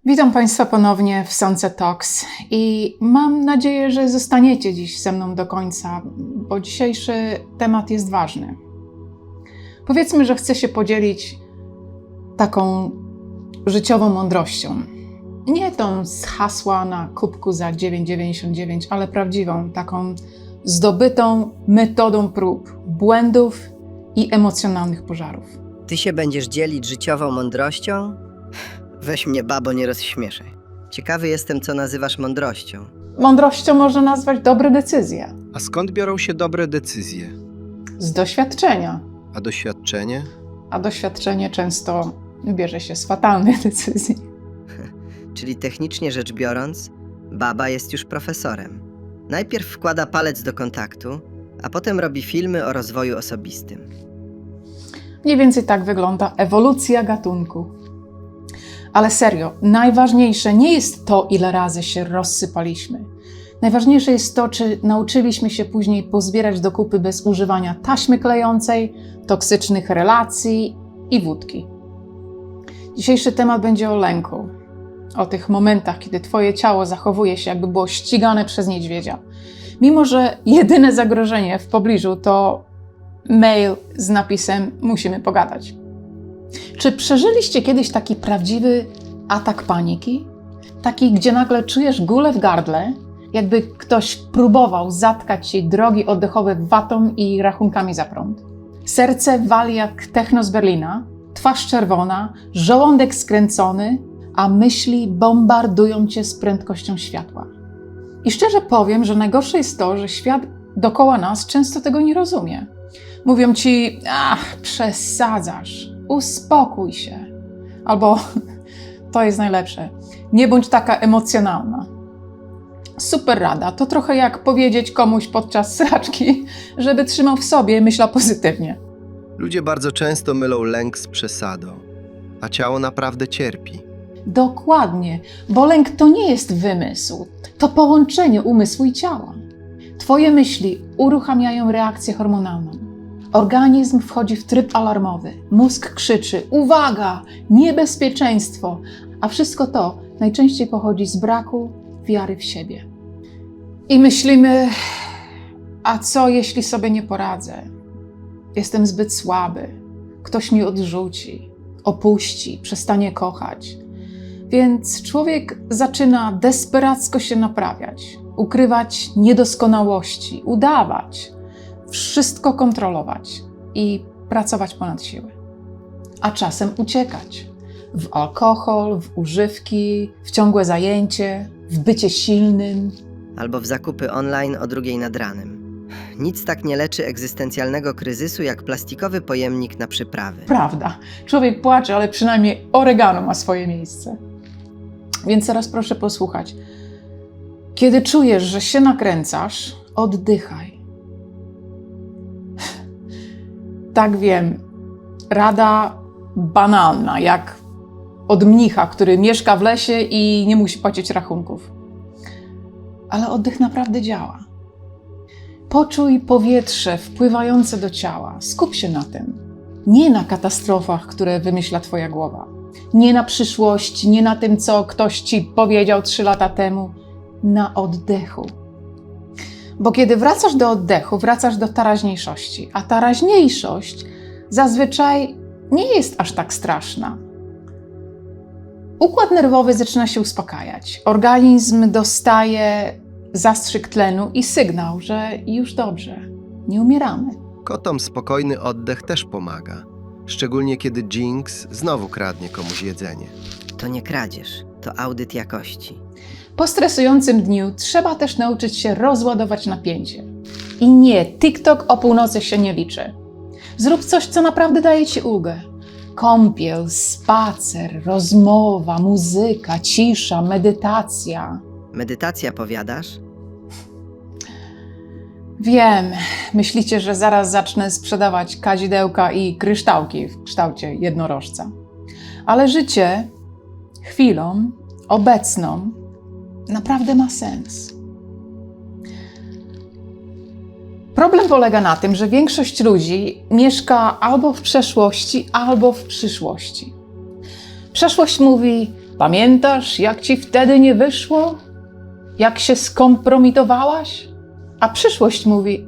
Witam Państwa ponownie w Sunset Talks i mam nadzieję, że zostaniecie dziś ze mną do końca, bo dzisiejszy temat jest ważny. Powiedzmy, że chcę się podzielić taką życiową mądrością. Nie tą z hasła na kubku za 9,99, ale prawdziwą, taką zdobytą metodą prób, błędów i emocjonalnych pożarów. Ty się będziesz dzielić życiową mądrością? Weź mnie, babo, nie rozśmieszaj. Ciekawy jestem, co nazywasz mądrością. Mądrością można nazwać dobre decyzje. A skąd biorą się dobre decyzje? Z doświadczenia. A doświadczenie? A doświadczenie często bierze się z fatalnych decyzji. Czyli technicznie rzecz biorąc, baba jest już profesorem. Najpierw wkłada palec do kontaktu, a potem robi filmy o rozwoju osobistym. Mniej więcej tak wygląda ewolucja gatunku. Ale serio, najważniejsze nie jest to, ile razy się rozsypaliśmy. Najważniejsze jest to, czy nauczyliśmy się później pozbierać do kupy bez używania taśmy klejącej, toksycznych relacji i wódki. Dzisiejszy temat będzie o lęku. O tych momentach, kiedy Twoje ciało zachowuje się, jakby było ścigane przez niedźwiedzia. Mimo że jedyne zagrożenie w pobliżu to mail z napisem „Musimy pogadać”. Czy przeżyliście kiedyś taki prawdziwy atak paniki? Taki, gdzie nagle czujesz gulę w gardle, jakby ktoś próbował zatkać ci drogi oddechowe watą i rachunkami za prąd. Serce wali jak techno z Berlina, twarz czerwona, żołądek skręcony, a myśli bombardują cię z prędkością światła. I szczerze powiem, że najgorsze jest to, że świat dookoła nas często tego nie rozumie. Mówią ci: przesadzasz, uspokój się. Albo, to jest najlepsze, nie bądź taka emocjonalna. Super rada, to trochę jak powiedzieć komuś podczas sraczki, żeby trzymał w sobie, myślał pozytywnie. Ludzie bardzo często mylą lęk z przesadą, a ciało naprawdę cierpi. Dokładnie, bo lęk to nie jest wymysł, to połączenie umysłu i ciała. Twoje myśli uruchamiają reakcję hormonalną. Organizm wchodzi w tryb alarmowy, mózg krzyczy: uwaga, niebezpieczeństwo, a wszystko to najczęściej pochodzi z braku wiary w siebie. I myślimy: a co jeśli sobie nie poradzę? Jestem zbyt słaby, ktoś mnie odrzuci, opuści, przestanie kochać. Więc człowiek zaczyna desperacko się naprawiać, ukrywać niedoskonałości, udawać, wszystko kontrolować i pracować ponad siły. A czasem uciekać w alkohol, w używki, w ciągłe zajęcie, w bycie silnym. Albo w zakupy online o 2:00 nad ranem. Nic tak nie leczy egzystencjalnego kryzysu jak plastikowy pojemnik na przyprawy. Prawda, człowiek płacze, ale przynajmniej oregano ma swoje miejsce. Więc teraz proszę posłuchać. Kiedy czujesz, że się nakręcasz, oddychaj. Tak, wiem, rada banalna, jak od mnicha, który mieszka w lesie i nie musi płacić rachunków. Ale oddech naprawdę działa. Poczuj powietrze wpływające do ciała. Skup się na tym. Nie na katastrofach, które wymyśla Twoja głowa. Nie na przyszłości, nie na tym, co ktoś Ci powiedział 3 lata temu. Na oddechu. Bo kiedy wracasz do oddechu, wracasz do teraźniejszości. A teraźniejszość zazwyczaj nie jest aż tak straszna. Układ nerwowy zaczyna się uspokajać. Organizm dostaje zastrzyk tlenu i sygnał, że już dobrze, nie umieramy. Kotom spokojny oddech też pomaga. Szczególnie kiedy Jinx znowu kradnie komuś jedzenie. To nie kradzież, to audyt jakości. Po stresującym dniu trzeba też nauczyć się rozładować napięcie. I nie, TikTok o północy się nie liczy. Zrób coś, co naprawdę daje Ci ulgę. Kąpiel, spacer, rozmowa, muzyka, cisza, medytacja. Medytacja, powiadasz? Wiem, myślicie, że zaraz zacznę sprzedawać kadzidełka i kryształki w kształcie jednorożca. Ale życie chwilą obecną naprawdę ma sens. Problem polega na tym, że większość ludzi mieszka albo w przeszłości, albo w przyszłości. Przeszłość mówi: Pamiętasz, jak ci wtedy nie wyszło? Jak się skompromitowałaś? A przyszłość mówi,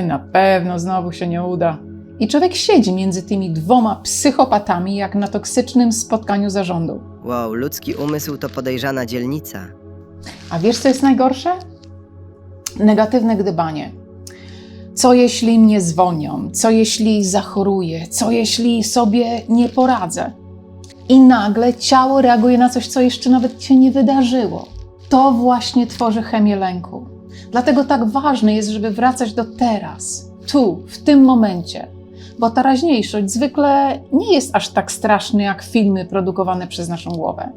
na pewno znowu się nie uda. I człowiek siedzi między tymi dwoma psychopatami, jak na toksycznym spotkaniu zarządu. Wow, ludzki umysł to podejrzana dzielnica. A wiesz, co jest najgorsze? Negatywne gdybanie. Co jeśli mnie zwolnią? Co jeśli zachoruję? Co jeśli sobie nie poradzę? I nagle ciało reaguje na coś, co jeszcze nawet się nie wydarzyło. To właśnie tworzy chemię lęku. Dlatego tak ważne jest, żeby wracać do teraz, tu, w tym momencie. Bo teraźniejszość zwykle nie jest aż tak straszny jak filmy produkowane przez naszą głowę.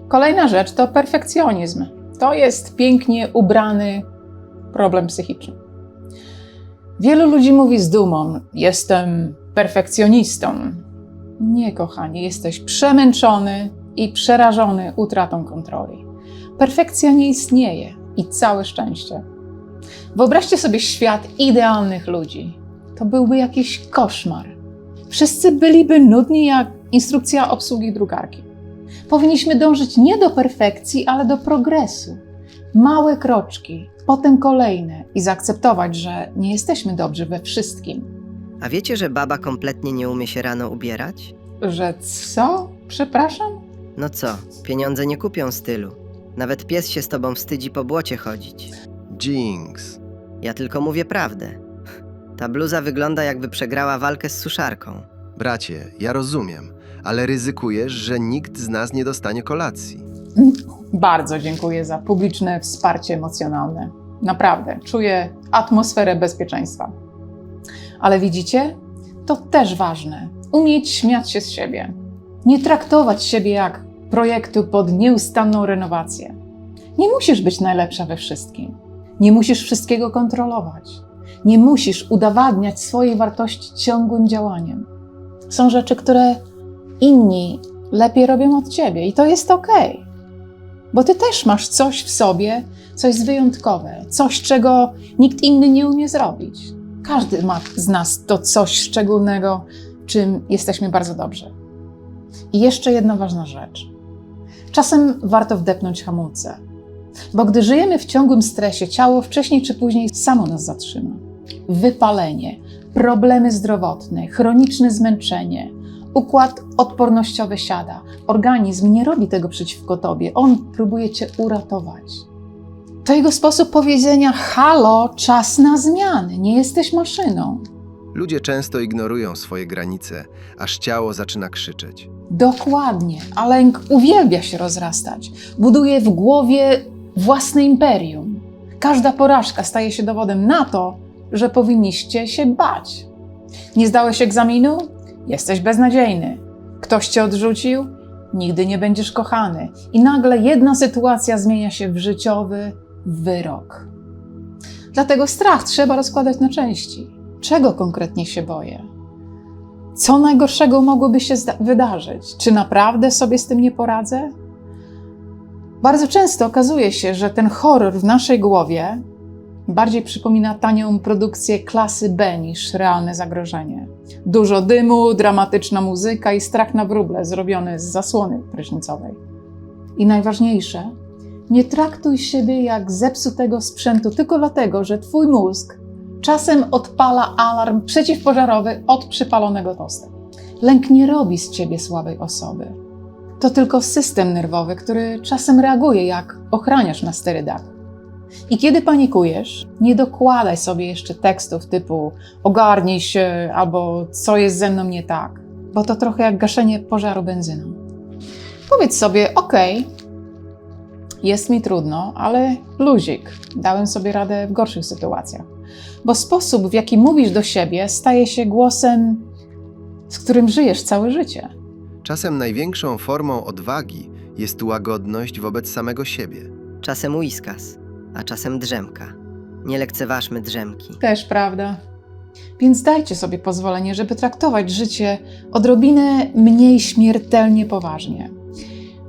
Kolejna rzecz to perfekcjonizm. To jest pięknie ubrany problem psychiczny. Wielu ludzi mówi z dumą, jestem perfekcjonistą. Nie, kochanie, jesteś przemęczony i przerażony utratą kontroli. Perfekcja nie istnieje i całe szczęście. Wyobraźcie sobie świat idealnych ludzi. To byłby jakiś koszmar. Wszyscy byliby nudni jak instrukcja obsługi drukarki. Powinniśmy dążyć nie do perfekcji, ale do progresu. Małe kroczki, potem kolejne i zaakceptować, że nie jesteśmy dobrzy we wszystkim. A wiecie, że baba kompletnie nie umie się rano ubierać? Że co? Przepraszam? No co, pieniądze nie kupią stylu. Nawet pies się z tobą wstydzi po błocie chodzić. Jinx. Ja tylko mówię prawdę. Ta bluza wygląda, jakby przegrała walkę z suszarką. Bracie, ja rozumiem, ale ryzykujesz, że nikt z nas nie dostanie kolacji. Bardzo dziękuję za publiczne wsparcie emocjonalne. Naprawdę, czuję atmosferę bezpieczeństwa. Ale widzicie? To też ważne. Umieć śmiać się z siebie. Nie traktować siebie jak projektu pod nieustanną renowację. Nie musisz być najlepsza we wszystkim. Nie musisz wszystkiego kontrolować. Nie musisz udowadniać swojej wartości ciągłym działaniem. Są rzeczy, które inni lepiej robią od ciebie i to jest okej. Bo ty też masz coś w sobie, co jest wyjątkowe, coś, czego nikt inny nie umie zrobić. Każdy ma z nas to coś szczególnego, czym jesteśmy bardzo dobrzy. I jeszcze jedna ważna rzecz. Czasem warto wdepnąć hamulce, bo gdy żyjemy w ciągłym stresie, ciało wcześniej czy później samo nas zatrzyma. Wypalenie, problemy zdrowotne, chroniczne zmęczenie, układ odpornościowy siada. Organizm nie robi tego przeciwko tobie, on próbuje cię uratować. To jego sposób powiedzenia: halo, czas na zmiany, nie jesteś maszyną. Ludzie często ignorują swoje granice, aż ciało zaczyna krzyczeć. Dokładnie, a lęk uwielbia się rozrastać. Buduje w głowie własne imperium. Każda porażka staje się dowodem na to, że powinniście się bać. Nie zdałeś egzaminu? Jesteś beznadziejny. Ktoś cię odrzucił? Nigdy nie będziesz kochany. I nagle jedna sytuacja zmienia się w życiowy wyrok. Dlatego strach trzeba rozkładać na części. Czego konkretnie się boję? Co najgorszego mogłoby się wydarzyć? Czy naprawdę sobie z tym nie poradzę? Bardzo często okazuje się, że ten horror w naszej głowie bardziej przypomina tanią produkcję klasy B niż realne zagrożenie. Dużo dymu, dramatyczna muzyka i strach na wróble zrobiony z zasłony prysznicowej. I najważniejsze, nie traktuj siebie jak zepsutego sprzętu tylko dlatego, że twój mózg czasem odpala alarm przeciwpożarowy od przypalonego tosta. Lęk nie robi z ciebie słabej osoby. To tylko system nerwowy, który czasem reaguje jak ochraniacz na sterydach. I kiedy panikujesz, nie dokładaj sobie jeszcze tekstów typu ogarnij się albo co jest ze mną nie tak, bo to trochę jak gaszenie pożaru benzyną. Powiedz sobie, okej, jest mi trudno, ale luzik, dałem sobie radę w gorszych sytuacjach. Bo sposób, w jaki mówisz do siebie, staje się głosem, z którym żyjesz całe życie. Czasem największą formą odwagi jest łagodność wobec samego siebie. Czasem whiskas, a czasem drzemka. Nie lekceważmy drzemki. Też prawda. Więc dajcie sobie pozwolenie, żeby traktować życie odrobinę mniej śmiertelnie poważnie.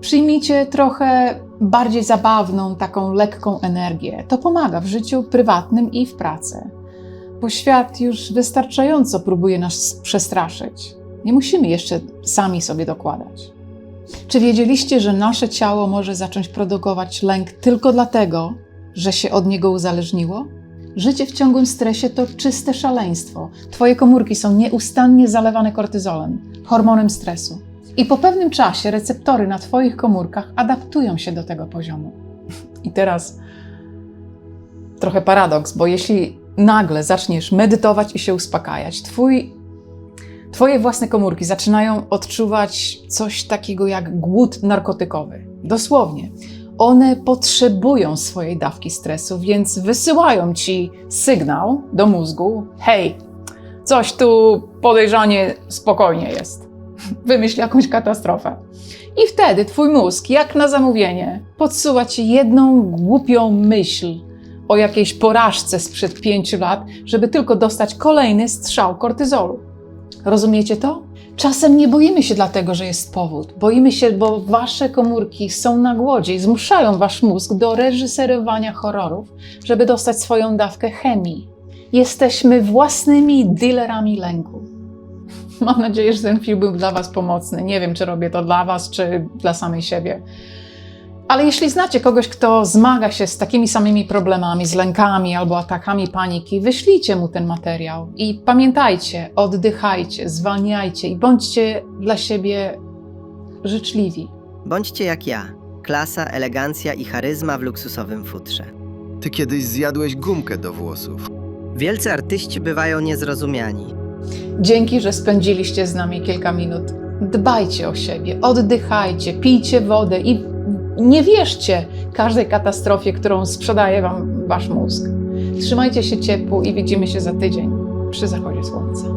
Przyjmijcie trochę bardziej zabawną, taką lekką energię. To pomaga w życiu prywatnym i w pracy. Bo świat już wystarczająco próbuje nas przestraszyć. Nie musimy jeszcze sami sobie dokładać. Czy wiedzieliście, że nasze ciało może zacząć produkować lęk tylko dlatego, że się od niego uzależniło? Życie w ciągłym stresie to czyste szaleństwo. Twoje komórki są nieustannie zalewane kortyzolem, hormonem stresu. I po pewnym czasie receptory na twoich komórkach adaptują się do tego poziomu. I teraz trochę paradoks, bo jeśli nagle zaczniesz medytować i się uspokajać, twoje własne komórki zaczynają odczuwać coś takiego jak głód narkotykowy. Dosłownie. One potrzebują swojej dawki stresu, więc wysyłają ci sygnał do mózgu: hej, coś tu podejrzanie spokojnie jest. Wymyśl jakąś katastrofę. I wtedy twój mózg, jak na zamówienie, podsuwa ci jedną głupią myśl o jakiejś porażce sprzed 5 lat, żeby tylko dostać kolejny strzał kortyzolu. Rozumiecie to? Czasem nie boimy się dlatego, że jest powód. Boimy się, bo wasze komórki są na głodzie i zmuszają wasz mózg do reżyserowania horrorów, żeby dostać swoją dawkę chemii. Jesteśmy własnymi dealerami lęku. Mam nadzieję, że ten film był dla was pomocny. Nie wiem, czy robię to dla was, czy dla samej siebie. Ale jeśli znacie kogoś, kto zmaga się z takimi samymi problemami, z lękami albo atakami paniki, wyślijcie mu ten materiał. I pamiętajcie, oddychajcie, zwalniajcie i bądźcie dla siebie życzliwi. Bądźcie jak ja. Klasa, elegancja i charyzma w luksusowym futrze. Ty kiedyś zjadłeś gumkę do włosów. Wielcy artyści bywają niezrozumiani. Dzięki, że spędziliście z nami kilka minut. Dbajcie o siebie, oddychajcie, pijcie wodę i nie wierzcie każdej katastrofie, którą sprzedaje wam wasz mózg. Trzymajcie się ciepło i widzimy się za tydzień przy zachodzie słońca.